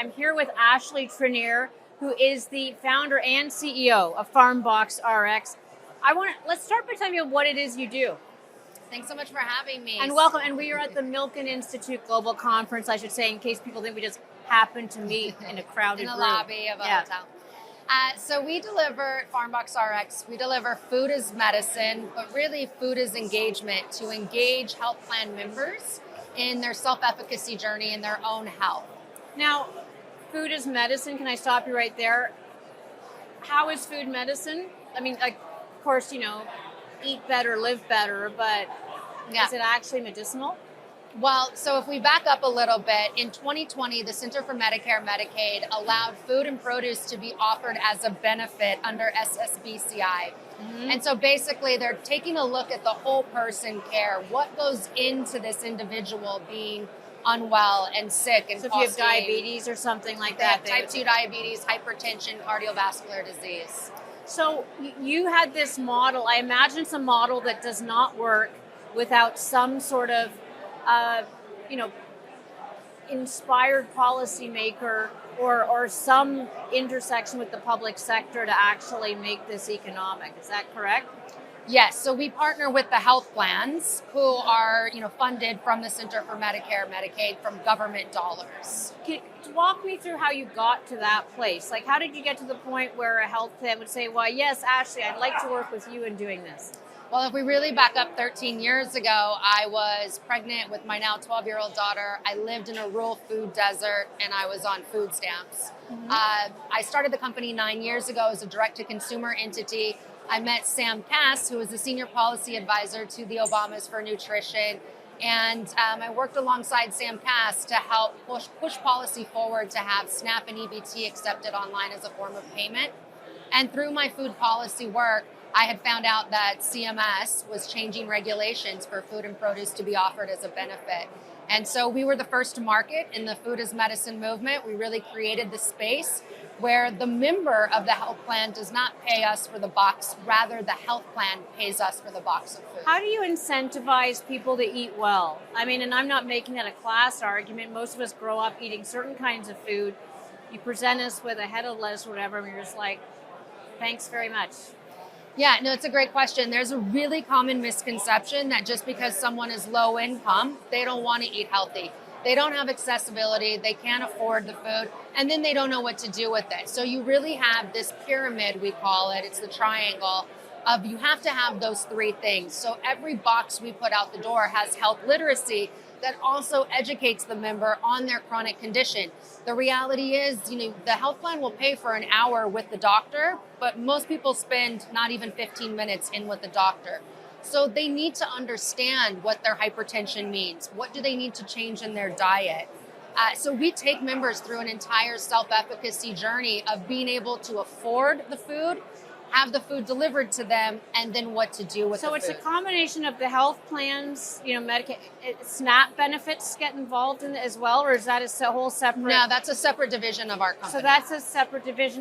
I'm here with Ashley Tyrner, who is the founder and CEO of FarmboxRx. Let's start by telling you what it is you do. Thanks so much for having me. And welcome. And we are at the Milken Institute Global Conference, I should say, in case people think we just happened to meet in a crowded in the room. lobby of a hotel. So we deliver FarmboxRx. We deliver food as medicine, but really food as engagement to engage health plan members in their self-efficacy journey in their own health. Now, food is medicine. Can I stop you right there? How is food medicine? I mean, like, of course, eat better, live better, but is it actually medicinal? Well, so if we back up a little bit, in 2020, the Center for Medicare and Medicaid allowed food and produce to be offered as a benefit under SSBCI. Mm-hmm. And so basically they're taking a look at the whole person care, what goes into this individual being unwell and sick and so if you have diabetes or something like that, type 2 diabetes, hypertension, cardiovascular disease. So you had this model. I imagine it's a model that does not work without some sort of inspired policymaker or some intersection with the public sector to actually make this economic. Is that correct? Yes. So we partner with the health plans who are, funded from the Center for Medicare and Medicaid from government dollars. Can you walk me through how you got to that place? Like, how did you get to the point where a health plan would say, well, yes, Ashley, I'd like to work with you in doing this? Well, if we really back up 13 years ago, I was pregnant with my now 12-year-old daughter. I lived in a rural food desert, and I was on food stamps. Mm-hmm. I started the company 9 years ago as a direct-to-consumer entity. I met Sam Cass, who was the senior policy advisor to the Obamas for Nutrition, and I worked alongside Sam Cass to help push policy forward to have SNAP and EBT accepted online as a form of payment. And through my food policy work, I had found out that CMS was changing regulations for food and produce to be offered as a benefit. And so we were the first to market in the food as medicine movement. We really created the space where the member of the health plan does not pay us for the box, rather the health plan pays us for the box of food. How do you incentivize people to eat well? I mean, and I'm not making that a class argument. Most of us grow up eating certain kinds of food. You present us with a head of lettuce or whatever, and you're just like, thanks very much. Yeah, no, it's a great question. There's a really common misconception that just because someone is low income, they don't want to eat healthy. They don't have accessibility, they can't afford the food, and then they don't know what to do with it. So you really have this pyramid, we call it, it's the triangle, of you have to have those three things. So every box we put out the door has health literacy that also educates the member on their chronic condition. The reality is, the health plan will pay for an hour with the doctor, but most people spend not even 15 minutes in with the doctor. So they need to understand what their hypertension means. What do they need to change in their diet? So we take members through an entire self-efficacy journey of being able to afford the food, have the food delivered to them, and then what to do with the food. So it's a combination of the health plans, Medicaid, SNAP benefits get involved in it as well, or is that a whole separate? No, that's a separate division of our company. So that's a separate division.